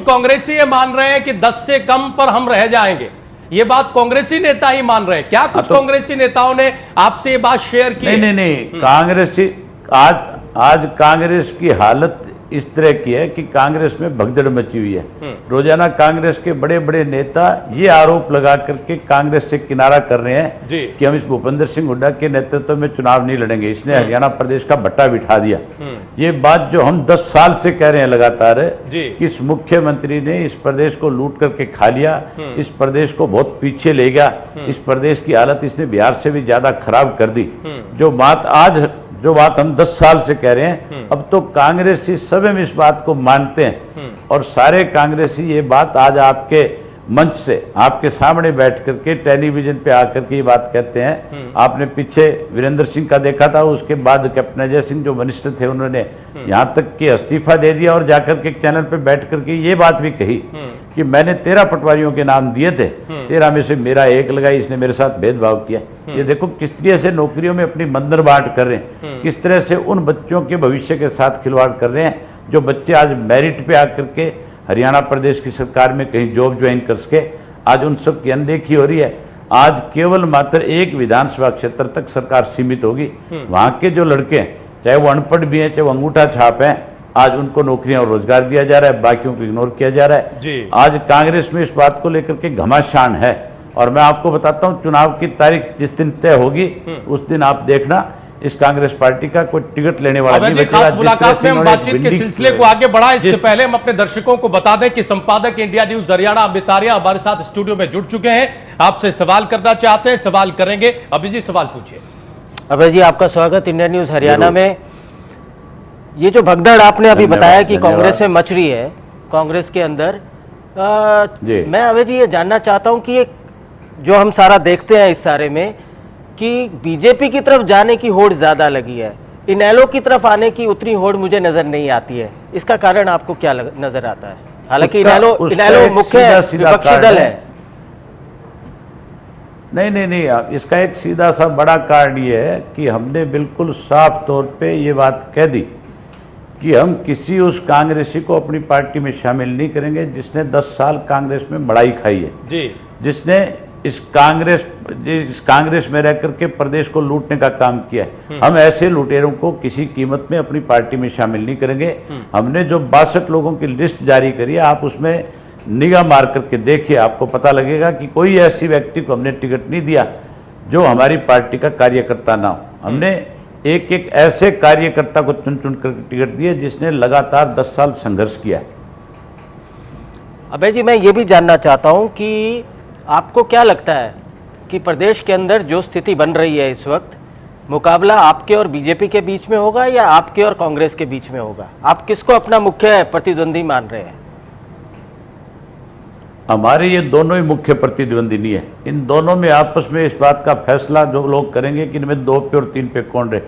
कांग्रेसी ये मान रहे हैं कि 10 से कम पर हम रह जाएंगे। ये बात कांग्रेसी नेता ही मान रहे हैं। क्या कुछ कांग्रेसी नेताओं ने आपसे ये बात शेयर की? नहीं, कांग्रेसी आज कांग्रेस की हालत इस तरह की है कि कांग्रेस में भगदड़ मची हुई है। रोजाना कांग्रेस के बड़े बड़े नेता ये आरोप लगा करके कांग्रेस से किनारा कर रहे हैं कि हम इस भूपेंद्र सिंह हुड्डा के नेतृत्व में चुनाव नहीं लड़ेंगे, इसने हरियाणा प्रदेश का भट्टा बिठा दिया। ये बात जो हम 10 साल से कह रहे हैं लगातार है कि इस मुख्यमंत्री ने इस प्रदेश को लूट करके खा लिया, इस प्रदेश को बहुत पीछे ले गया, इस प्रदेश की हालत इसने बिहार से भी ज्यादा खराब कर दी। जो बात हम 10 साल से कह रहे हैं, अब तो कांग्रेसी स्वयं इस बात को मानते हैं और सारे कांग्रेसी ये बात आज आपके मंच से आपके सामने बैठ करके टेलीविजन पे आकर के ये बात कहते हैं। आपने पीछे वीरेंद्र सिंह का देखा था, उसके बाद कैप्टन अजय सिंह जो वरिष्ठ थे उन्होंने यहां तक कि इस्तीफा दे दिया और जाकर के चैनल पे बैठ करके ये बात भी कही कि मैंने 13 पटवारियों के नाम दिए थे, 13 में से मेरा एक लगाई, इसने मेरे साथ भेदभाव किया। ये देखो किस तरह से नौकरियों में अपनी मंदर बांट कर रहे हैं, किस तरह से उन बच्चों के भविष्य के साथ खिलवाड़ कर रहे हैं जो बच्चे आज मेरिट पे आकर के हरियाणा प्रदेश की सरकार में कहीं जॉब ज्वाइन कर सके। आज उन सब की अनदेखी हो रही है। आज केवल मात्र एक विधानसभा क्षेत्र तक सरकार सीमित होगी। वहां के जो लड़के हैं, चाहे वो अनपढ़ भी हैं, चाहे वो अंगूठा छाप हैं, आज उनको नौकरियां और रोजगार दिया जा रहा है, बाकियों को इग्नोर किया जा रहा है। आज कांग्रेस में इस बात को लेकर के घमासान है और मैं आपको बताता हूं, चुनाव की तारीख जिस दिन तय होगी उस दिन आप देखना इस कांग्रेस पार्टी का कोई टिकट लेने वाला नहीं बचेगा। खास मुलाकात में हम बातचीत के सिलसिले को आगे बढ़ा, इससे पहले हम अपने दर्शकों को बता दें कि संपादक इंडिया न्यूज हरियाणा अमित आर्या हमारे साथ स्टूडियो में जुड़ चुके हैं, आपसे सवाल करना चाहते हैं, सवाल करेंगे। अभय जी सवाल पूछिए। अभय जी आपका स्वागत इंडिया न्यूज हरियाणा में। ये जो भगदड़ आपने अभी बताया कि कांग्रेस में मच रही है, कांग्रेस के अंदर, मैं अभय जी ये जानना चाहता हूं कि ये जो हम सारा देखते हैं इस सारे में कि बीजेपी की तरफ जाने की होड़ ज्यादा लगी है, इनेलो की तरफ आने की उतनी होड़ मुझे नजर नहीं आती है। इसका कारण आपको क्या नजर आता है? हालांकि इनेलो मुख्य विपक्षी दल है। नहीं, इसका एक सीधा सा बड़ा कारण ये है कि हमने बिल्कुल साफ तौर पे ये बात कह दी कि हम किसी उस कांग्रेसी को अपनी पार्टी में शामिल नहीं करेंगे जिसने 10 साल कांग्रेस में मड़ाई खाई है, जिसने इस कांग्रेस में रह करके प्रदेश को लूटने का काम किया है। हम ऐसे लुटेरों को किसी कीमत में अपनी पार्टी में शामिल नहीं करेंगे। हमने जो 62 लोगों की लिस्ट जारी करी है, आप उसमें निगाह मार करके देखिए, आपको पता लगेगा कि कोई ऐसी व्यक्ति को हमने टिकट नहीं दिया जो हमारी पार्टी का कार्यकर्ता ना हो। हमने एक एक ऐसे कार्यकर्ता को चुन चुन कर टिकट दिए जिसने लगातार 10 साल संघर्ष किया है। अभय जी मैं ये भी जानना चाहता हूं कि आपको क्या लगता है कि प्रदेश के अंदर जो स्थिति बन रही है इस वक्त, मुकाबला आपके और बीजेपी के बीच में होगा या आपके और कांग्रेस के बीच में होगा? आप किसको अपना मुख्य प्रतिद्वंदी मान रहे हैं? हमारे ये दोनों ही मुख्य प्रतिद्वंदी नहीं है। इन दोनों में आपस में इस बात का फैसला जो लोग करेंगे कि इनमें 2 पे और 3 पे कौन रहे।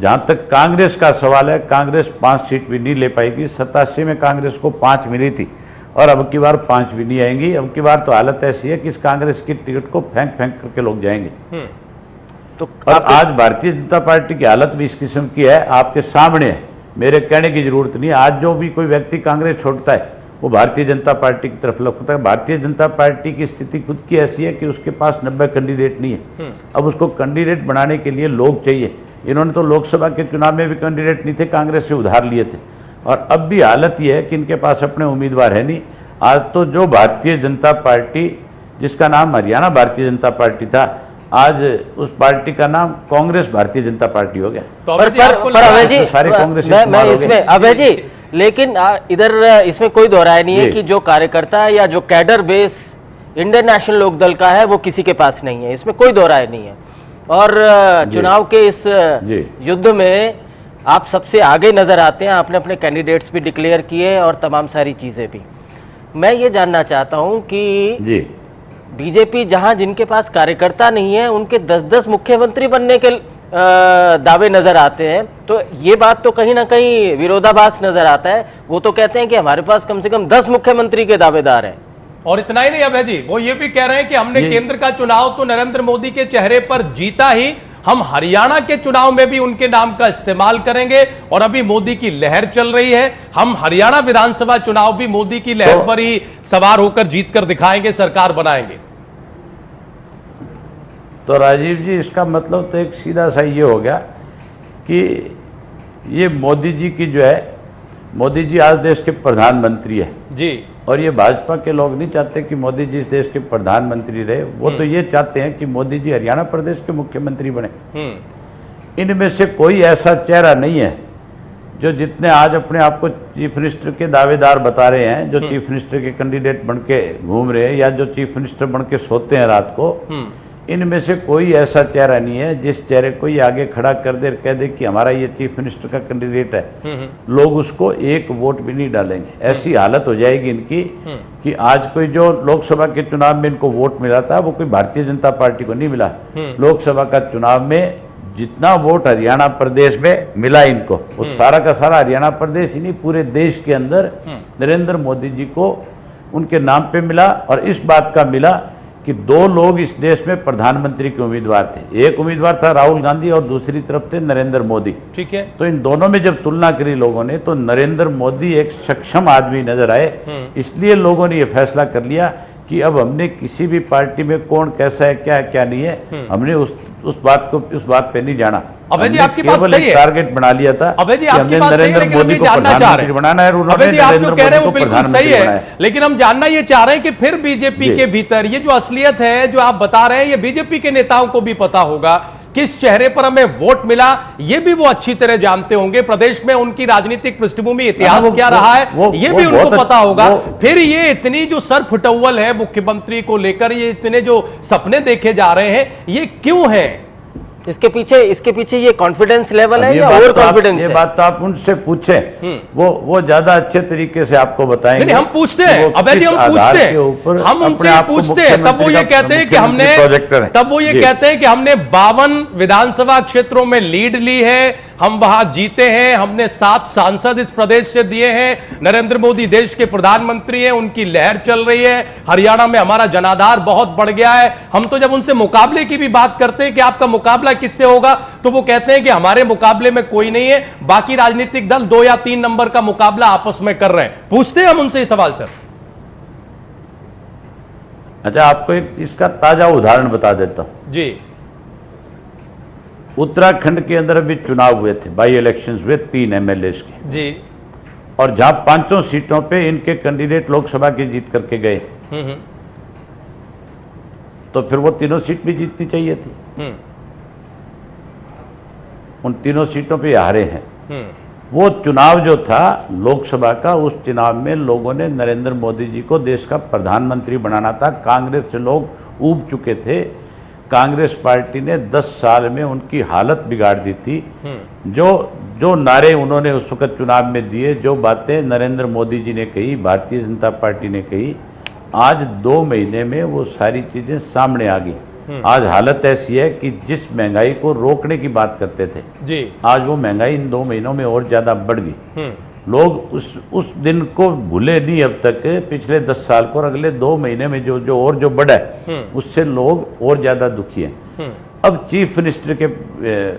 जहां तक कांग्रेस का सवाल है, कांग्रेस 5 सीट भी नहीं ले पाएगी। 87 में कांग्रेस को 5 मिली थी और अब की बार 5 भी नहीं आएंगी। अब की बार तो हालत ऐसी है कि इस कांग्रेस की टिकट को फेंक करके लोग जाएंगे। तो और आज भारतीय जनता पार्टी की हालत भी इस किस्म की है, आपके सामने है, मेरे कहने की जरूरत नहीं है। आज जो भी कोई व्यक्ति कांग्रेस छोड़ता है वो भारतीय जनता पार्टी की तरफ लगता है। भारतीय जनता पार्टी की स्थिति खुद की ऐसी है कि उसके पास 90 कैंडिडेट नहीं है। अब उसको कैंडिडेट बनाने के लिए लोग चाहिए। इन्होंने तो लोकसभा के चुनाव में भी कैंडिडेट नहीं थे, कांग्रेस से उधार लिए थे और अब भी हालत यह है कि इनके पास अपने उम्मीदवार है नहीं। आज तो जो भारतीय जनता पार्टी, जिसका नाम हरियाणा भारतीय जनता पार्टी था, आज उस पार्टी का नाम कांग्रेस भारतीय जनता पार्टी हो गया। तो अभय जी सारे कांग्रेस इसमें अभय जी, लेकिन इधर इसमें कोई दो राय नहीं है कि जो कार्यकर्ता या जो cadre base Indian National Lokdal का है वो किसी के पास नहीं है, इसमें कोई दो राय नहीं है। और चुनाव के इस युद्ध में आप सबसे आगे नजर आते हैं, आपने अपने कैंडिडेट्स भी डिक्लेयर किए और तमाम सारी चीजें भी। मैं ये जानना चाहता हूं कि बीजेपी जहां जिनके पास कार्यकर्ता नहीं है उनके 10-10 मुख्यमंत्री बनने के दावे नजर आते हैं, तो ये बात तो कहीं ना कहीं विरोधाभास नजर आता है। वो तो कहते हैं कि हमारे पास कम से कम 10 मुख्यमंत्री के दावेदार हैं। और इतना ही नहीं अभय जी, वो ये भी कह रहे हैं कि हमने केंद्र का चुनाव तो नरेंद्र मोदी के चेहरे पर जीता ही हम हरियाणा के चुनाव में भी उनके नाम का इस्तेमाल करेंगे और अभी मोदी की लहर चल रही है, हम हरियाणा विधानसभा चुनाव भी मोदी की लहर पर ही सवार होकर जीत कर दिखाएंगे, सरकार बनाएंगे। तो राजीव जी, इसका मतलब तो एक सीधा सा ये हो गया कि ये मोदी जी की जो है, मोदी जी आज देश के प्रधानमंत्री है जी, और ये भाजपा के लोग नहीं चाहते कि मोदी जी इस देश के प्रधानमंत्री रहे, वो तो ये चाहते हैं कि मोदी जी हरियाणा प्रदेश के मुख्यमंत्री बने। इनमें से कोई ऐसा चेहरा नहीं है जो जितने आज अपने आप को चीफ मिनिस्टर के दावेदार बता रहे हैं, जो चीफ मिनिस्टर के कैंडिडेट बन के घूम रहे हैं या जो चीफ मिनिस्टर बन के सोते हैं रात को, इनमें से कोई ऐसा चेहरा नहीं है जिस चेहरे को ये आगे खड़ा कर दे, कह दे कि हमारा ये चीफ मिनिस्टर का कैंडिडेट है, लोग उसको एक वोट भी नहीं डालेंगे। ऐसी हालत हो जाएगी इनकी कि आज कोई जो लोकसभा के चुनाव में इनको वोट मिला था वो कोई भारतीय जनता पार्टी को नहीं मिला। लोकसभा का चुनाव में जितना वोट हरियाणा प्रदेश में मिला इनको, वो सारा का सारा हरियाणा प्रदेश ही नहीं पूरे देश के अंदर नरेंद्र मोदी जी को उनके नाम पे मिला। और इस बात का मिला कि दो लोग इस देश में प्रधानमंत्री के उम्मीदवार थे, एक उम्मीदवार था राहुल गांधी और दूसरी तरफ थे नरेंद्र मोदी। ठीक है, तो इन दोनों में जब तुलना करी लोगों ने तो नरेंद्र मोदी एक सक्षम आदमी नजर आए, इसलिए लोगों ने यह फैसला कर लिया कि अब हमने किसी भी पार्टी में कौन कैसा है क्या नहीं है, हमने उस बात पे नहीं जाना। अभय जी आपकी बात सही है, टारगेट बना लिया था। अभय जी आपकी बात सही है, लेकिन हम ये जानना चाह रहे हैं, बनाना है, अभय जी आप जो कह रहे हैं वो बिल्कुल सही है, लेकिन हम जानना ये चाह रहे हैं कि फिर बीजेपी के भीतर ये जो असलियत है जो आप बता रहे हैं, ये बीजेपी के नेताओं को भी पता होगा किस चेहरे पर हमें वोट मिला, ये भी वो अच्छी तरह जानते होंगे। प्रदेश में उनकी राजनीतिक पृष्ठभूमि इतिहास क्या रहा है ये भी उनको पता होगा। फिर ये इतनी जो सर फुटअव्वल है मुख्यमंत्री को लेकर, ये इतने जो सपने देखे जा रहे हैं, ये क्यों है? इसके पीछे ये कॉन्फिडेंस लेवल है या ओवर कॉन्फिडेंस? ये बात तो आप उनसे पूछें, वो ज्यादा अच्छे तरीके से आपको बताएंगे। नहीं, हम पूछते हैं अभय जी, हम पूछते हैं, हम उनसे पूछते हैं, तब वो ये कहते हैं कि हमने 52 विधानसभा क्षेत्रों में लीड ली है, हम वहां जीते हैं, हमने 7 सांसद इस प्रदेश से दिए हैं, नरेंद्र मोदी देश के प्रधानमंत्री हैं, उनकी लहर चल रही है, हरियाणा में हमारा जनाधार बहुत बढ़ गया है। हम तो जब उनसे मुकाबले की भी बात करते हैं कि आपका मुकाबला किससे होगा, तो वो कहते हैं कि हमारे मुकाबले में कोई नहीं है, बाकी राजनीतिक दल 2 या 3 नंबर का मुकाबला आपस में कर रहे हैं। पूछते हैं हम उनसे ये सवाल सर। अच्छा, आपको इसका ताजा उदाहरण बता देता हूं जी। उत्तराखंड के अंदर अभी चुनाव हुए थे, बाई इलेक्शंस हुए 3 एमएलए के जी, और जहां 5 सीटों पे इनके कैंडिडेट लोकसभा की जीत करके गए, तो फिर वो 3 सीट भी जीतनी चाहिए थी। उन 3 सीटों पे हारे हैं। वो चुनाव जो था लोकसभा का, उस चुनाव में लोगों ने नरेंद्र मोदी जी को देश का प्रधानमंत्री बनाना था। कांग्रेस से लोग ऊब चुके थे, कांग्रेस पार्टी ने 10 साल में उनकी हालत बिगाड़ दी थी। जो नारे उन्होंने उस वक्त चुनाव में दिए, जो बातें नरेंद्र मोदी जी ने कही, भारतीय जनता पार्टी ने कही, आज 2 महीने में वो सारी चीजें सामने आ गई। आज हालत ऐसी है कि जिस महंगाई को रोकने की बात करते थे जी, आज वो महंगाई इन 2 महीनों में और ज्यादा बढ़ गई। लोग उस दिन को भूले नहीं अब तक, पिछले 10 साल को, और अगले 2 महीने में जो बढ़ा है उससे लोग और ज्यादा दुखी हैं। अब चीफ मिनिस्टर के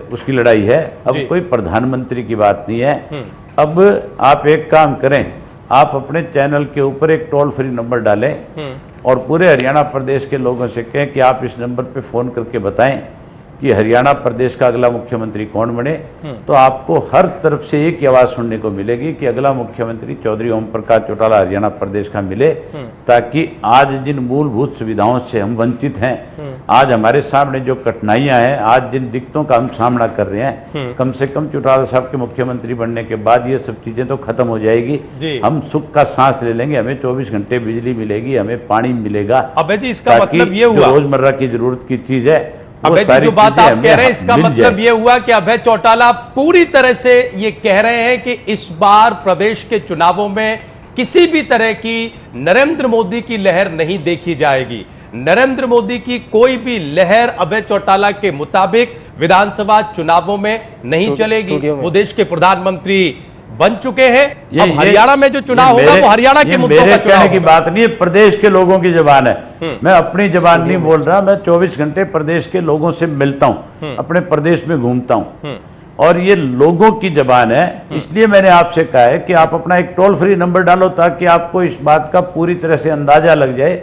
उसकी लड़ाई है, अब कोई प्रधानमंत्री की बात नहीं है। अब आप एक काम करें, आप अपने चैनल के ऊपर एक टोल फ्री नंबर डालें और पूरे हरियाणा प्रदेश के लोगों से कहें कि आप इस नंबर पे फोन करके बताएं कि हरियाणा प्रदेश का अगला मुख्यमंत्री कौन बने। तो आपको हर तरफ से एक ही आवाज सुनने को मिलेगी कि अगला मुख्यमंत्री चौधरी ओम प्रकाश चौटाला हरियाणा प्रदेश का मिले, ताकि आज जिन मूलभूत सुविधाओं से हम वंचित हैं, आज हमारे सामने जो कठिनाइयां हैं, आज जिन दिक्कतों का हम सामना कर रहे हैं, कम से कम चौटाला साहब के मुख्यमंत्री बनने के बाद ये सब चीजें तो खत्म हो जाएगी। हम सुख का सांस ले लेंगे, हमें 24 घंटे बिजली मिलेगी, हमें पानी मिलेगा। अबे जी, इसका मतलब ये हुआ रोजमर्रा की जरूरत की चीज है। अभय जी, जो बात आप कह रहे हैं, इसका मतलब यह हुआ कि अभय चौटाला पूरी तरह से ये कह रहे हैं कि इस बार प्रदेश के चुनावों में किसी भी तरह की नरेंद्र मोदी की लहर नहीं देखी जाएगी। नरेंद्र मोदी की कोई भी लहर अभय चौटाला के मुताबिक विधानसभा चुनावों में नहीं चलेगी। वो देश के प्रधानमंत्री बन चुके हैं। अब हरियाणा में जो चुनाव होगा वो हरियाणा के मुद्दों का चुनाव कहने की बात नहीं है, प्रदेश के लोगों की जबान है। मैं अपनी जबान नहीं बोल रहा, मैं 24 घंटे प्रदेश के लोगों से मिलता हूं, अपने प्रदेश में घूमता हूं, और ये लोगों की जबान है। इसलिए मैंने आपसे कहा है कि आप अपना एक टोल फ्री नंबर डालो ताकि आपको इस बात का पूरी तरह से अंदाजा लग जाए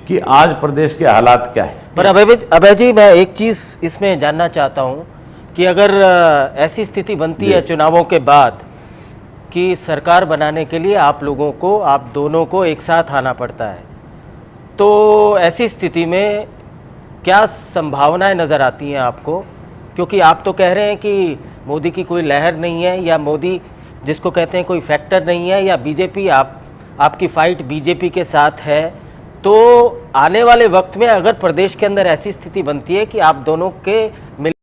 कि आज प्रदेश के हालात क्या है। पर अभय जी, मैं एक चीज इसमें जानना चाहता हूं कि अगर ऐसी स्थिति बनती है चुनावों के बाद कि सरकार बनाने के लिए आप लोगों को, आप दोनों को एक साथ आना पड़ता है, तो ऐसी स्थिति में क्या संभावनाएं नजर आती हैं आपको? क्योंकि आप तो कह रहे हैं कि मोदी की कोई लहर नहीं है, या मोदी जिसको कहते हैं कोई फैक्टर नहीं है, या बीजेपी आपकी फाइट बीजेपी के साथ है। तो आने वाले वक्त में अगर प्रदेश के अंदर ऐसी स्थिति बनती है कि आप दोनों के